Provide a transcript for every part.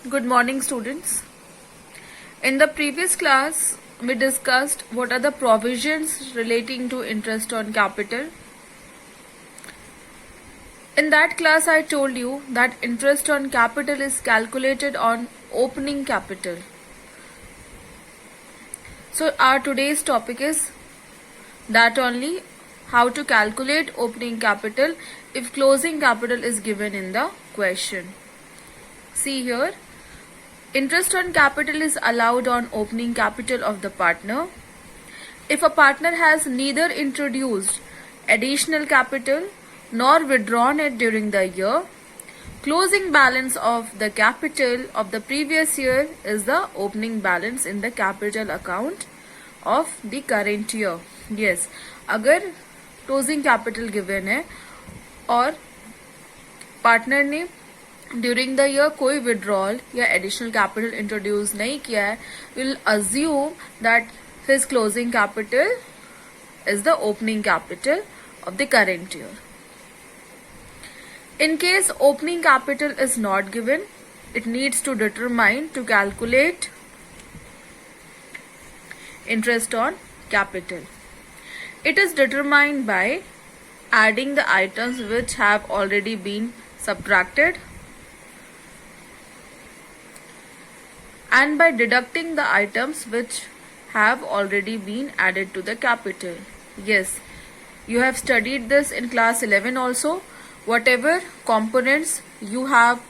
Good morning, students. In the previous class, we discussed what are the provisions relating to interest on capital. In that class, I told you that interest on capital is calculated on opening capital. So, our today's topic is that only, how to calculate opening capital if closing capital is given in the question. See here. Interest on capital is allowed on opening capital of the partner if a partner has neither introduced additional capital nor withdrawn it during the year. Closing balance of the capital of the previous year is the opening balance in the capital account of the current year. Yes, अगर closing capital given है और partner ने during the year कोई withdrawal या additional capital introduce नहीं किया है, will assume that his closing capital is the opening capital of the current year. In case opening capital is not given, it needs to determine to calculate interest on capital. It is determined by adding the items which have already been subtracted and by deducting the items which have already been added to the capital. Yes, you have studied this in class 11 also. Whatever components you have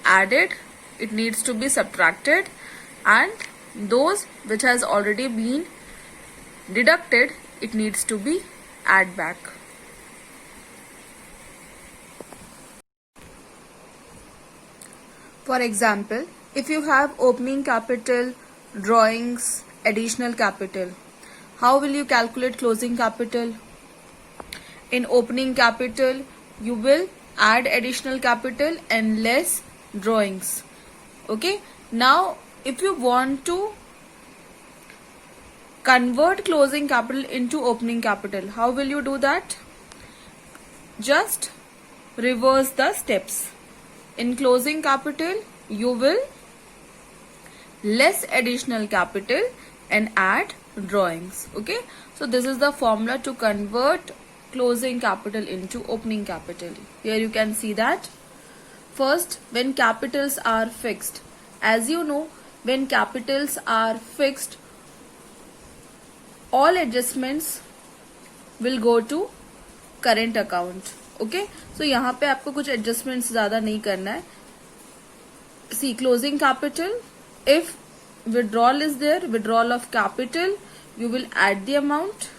added, it needs to be subtracted, and those which has already been deducted, it needs to be add back. For example, if you have opening capital, drawings, additional capital, how will you calculate closing capital? In opening capital, you will add additional capital and less drawings. Okay. Now, if you want to convert closing capital into opening capital, how will you do that? Just reverse the steps. In closing capital, you will less additional capital and add drawings. Okay. So this is the formula to convert closing capital into opening capital. Here you can see that. First, when capitals are fixed, as you know, when capitals are fixed, all adjustments will go to current account. Okay, so यहाँ पे आपको कुछ adjustments ज़्यादा नहीं करना है. See, closing capital, if withdrawal is there, withdrawal of capital, you will add the amount.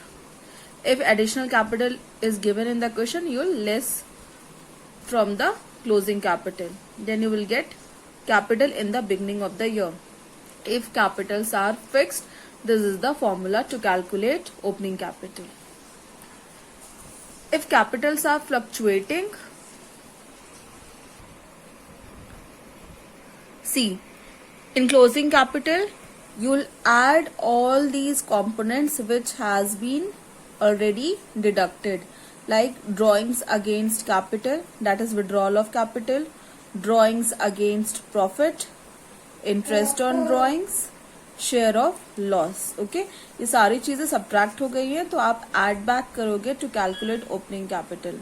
If additional capital is given in the question, you will less from the closing capital. Then you will get capital in the beginning of the year. If capitals are fixed, this is the formula to calculate opening capital. If capitals are fluctuating, see, in closing capital, you will add all these components which has been already deducted, like drawings against capital, that is withdrawal of capital, drawings against profit, interest on drawings, share of loss. Okay, ये सारी चीजें subtract हो गई हैं, तो आप add back करोगे to calculate opening capital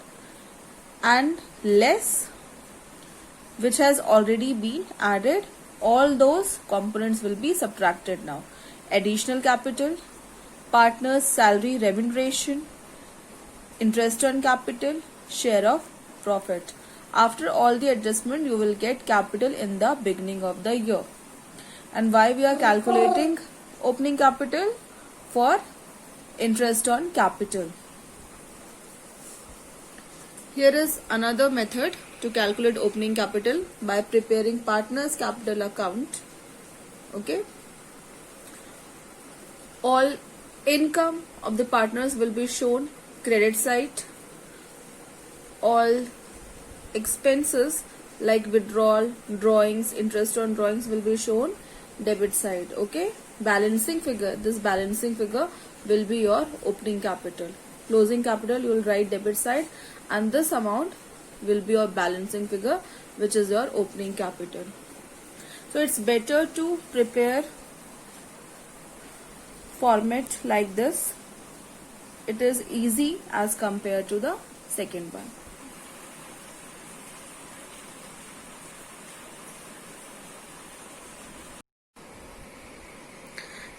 and less which has already been added, all those components will be subtracted now. Additional capital, partner's salary remuneration, interest on capital, share of profit. After all the adjustment, you will get capital in the beginning of the year. And why we are calculating opening capital? For interest on capital. Here is another method to calculate opening capital by preparing partner's capital account. Okay. All income of the partners will be shown credit side. All expenses like withdrawal, drawings, interest on drawings will be shown debit side. Okay. Balancing figure. This balancing figure will be your opening capital. Closing capital you will write debit side, and this amount will be your balancing figure, which is your opening capital. So it's better to prepare format like this. It is easy as compared to the second one.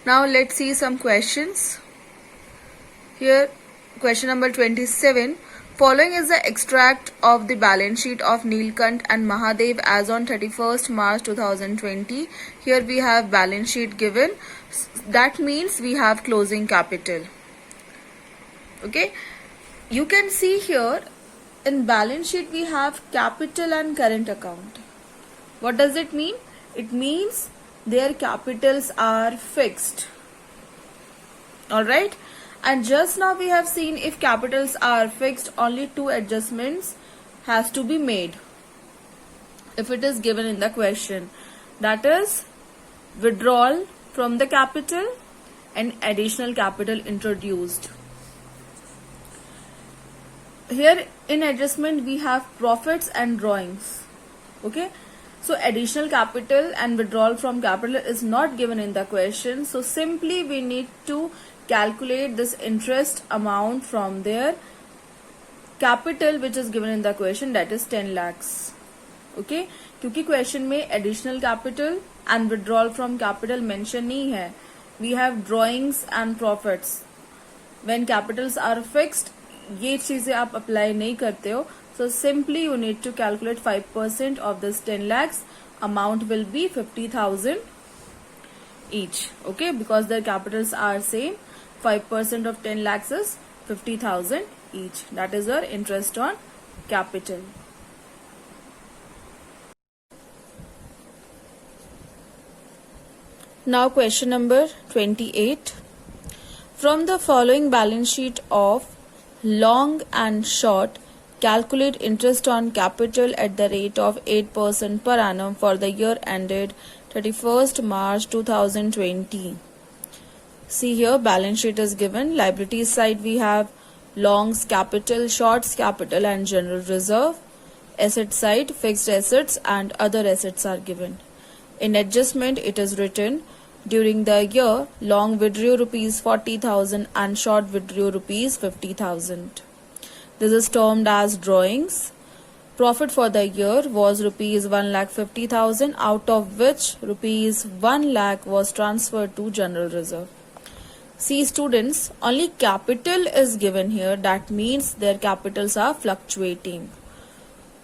Now let's see some questions. Here, question number 27. Following is the extract of the balance sheet of Neelkant and Mahadev as on 31st March 2020. Here we have balance sheet given. That means we have closing capital. Okay. You can see here in balance sheet we have capital and current account. What does it mean? It means their capitals are fixed. Alright. And just now we have seen if capitals are fixed, only two adjustments has to be made if it is given in the question. That is withdrawal from the capital and additional capital introduced. Here in adjustment we have profits and drawings. Okay. So additional capital and withdrawal from capital is not given in the question. So simply we need to calculate this interest amount from their capital which is given in the question, that is 10 lakhs. Okay, क्योंकि question में additional capital and withdrawal from capital mention नहीं है. We have drawings and profits. When capitals are fixed, ये चीजें आप apply नहीं करते हो. So simply you need to calculate 5% of this 10 lakhs. Amount will be 50,000 each. Okay, because their capitals are same. 5% of 10 lakhs is 50,000 each. That is our interest on capital. Now question number 28. From the following balance sheet of long and short, calculate interest on capital at the rate of 8% per annum for the year ended 31st March 2020. See here, balance sheet is given. Liabilities side we have longs capital, shorts capital and general reserve. Asset side, fixed assets and other assets are given. In adjustment it is written, during the year long withdrew rupees 40,000 and short withdrew rupees 50,000. This is termed as drawings. Profit for the year was rupees 1,50,000, out of which rupees 1 lakh was transferred to general reserve. See students, only capital is given here. That means their capitals are fluctuating.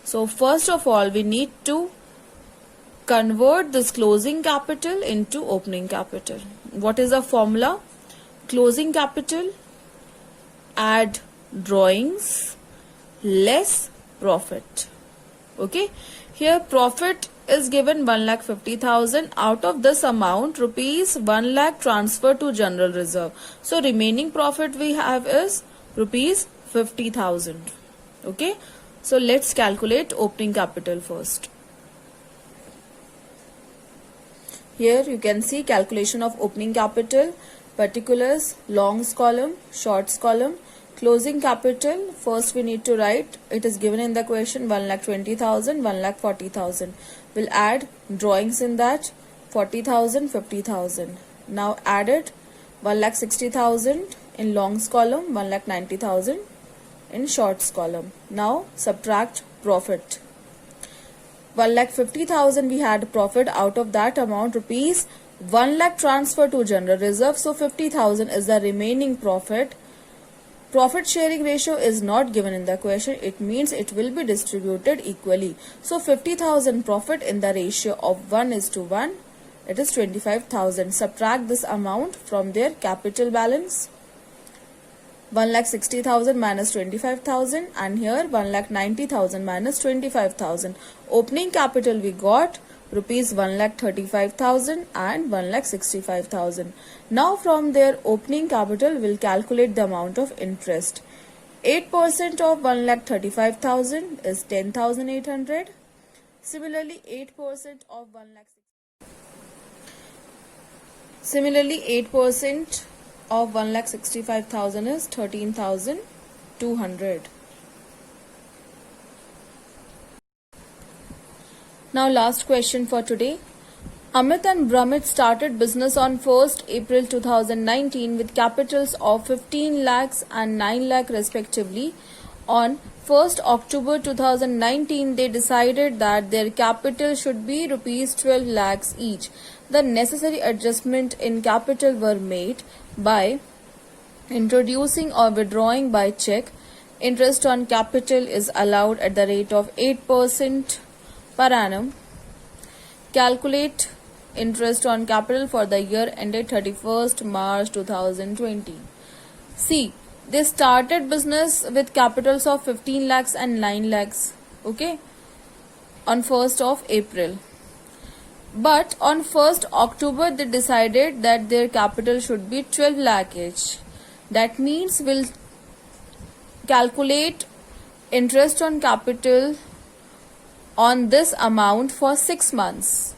So first of all, we need to convert this closing capital into opening capital. What is the formula? Closing capital, add drawings, less profit. Okay. Here profit is given 1,50,000. Out of this amount, rupees 1 lakh transferred to general reserve. So remaining profit we have is rupees 50,000. Okay. So let's calculate opening capital first. Here you can see calculation of opening capital, particulars, longs column, shorts column. Closing capital, first we need to write, it is given in the question 1,20,000, 1,40,000. We'll add drawings in that, 40,000, 50,000. Now add it, 1,60,000 in longs column, 1,90,000 in shorts column. Now subtract profit. 1,50,000 we had profit, out of that amount rupees 1 lakh transfer to general reserve. So 50,000 is the remaining profit. Profit sharing ratio is not given in the question. It means it will be distributed equally. So 50,000 profit in the ratio of 1:1. It is 25,000. Subtract this amount from their capital balance. 1,60,000 minus 25,000 and here 1,90,000 minus 25,000. Opening capital we got rupees 1,35,000 and 1,65,000. Now from their opening capital we'll calculate the amount of interest. 8% of 1,35,000 is 10,800. Similarly 8% of 1,65,000 is 13,200. Now last question for today. Amit and Brahmit started business on 1st April 2019 with capitals of 15 lakhs and 9 lakh respectively. On 1st October 2019, they decided that their capital should be rupees 12 lakhs each. The necessary adjustment in capital were made by introducing or withdrawing by check. Interest on capital is allowed at the rate of 8% per annum. Calculate interest on capital for the year ended 31st March 2020. See, they started business with capitals of 15 lakhs and 9 lakhs, okay, on 1st of April. But on 1st October, they decided that their capital should be 12 lakh each. That means we'll calculate interest on capital on this amount for 6 months.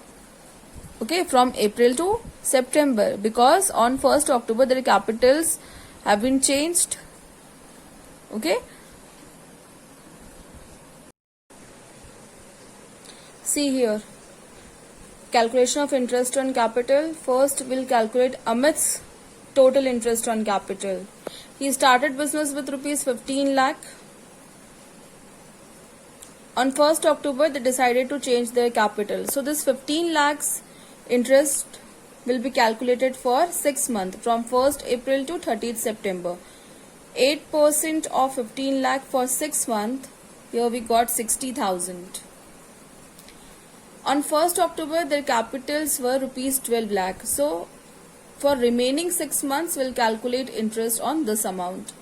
Okay, from April to September, because on 1st October their capitals have been changed. Okay, see here, calculation of interest on capital. First we'll calculate Amit's total interest on capital. He started business with rupees 15 lakh. On 1st October they decided to change their capital, so this 15 lakhs interest will be calculated for 6 months from 1st April to 30th September. 8% of 15 lakh for 6 months, here we got 60,000. On 1st October their capitals were rupees 12 lakh. So for remaining 6 months we'll calculate interest on this amount.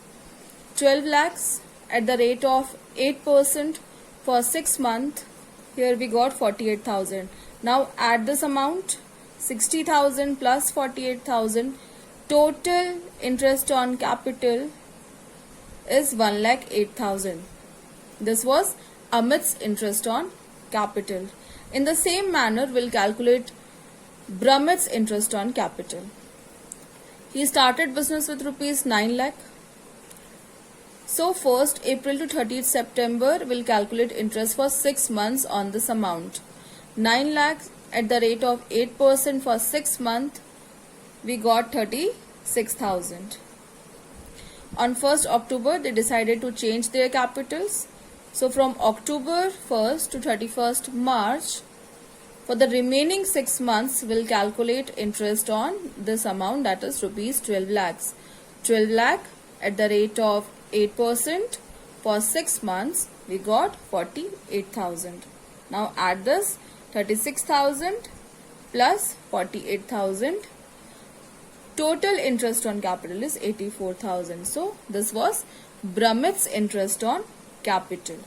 12 lakhs at the rate of 8% for 6 months, here we got 48,000. Now add this amount, 60,000 plus 48,000, total interest on capital is 1,08,000. This was Amit's interest on capital. In the same manner, we'll calculate Brahmit's interest on capital. He started business with rupees 9 lakh. So 1st April to 30th September, we'll calculate interest for 6 months on this amount. 9 lakhs at the rate of 8% for 6 months, we got 36,000. On 1st October, they decided to change their capitals. So from October 1st to 31st March, for the remaining 6 months, we'll calculate interest on this amount, that is rupees 12 lakhs. 12 lakh at the rate of 8% for 6 months, we got 48,000. Now add this, 36,000 plus 48,000. Total interest on capital is 84,000. So this was Brahmit's interest on capital.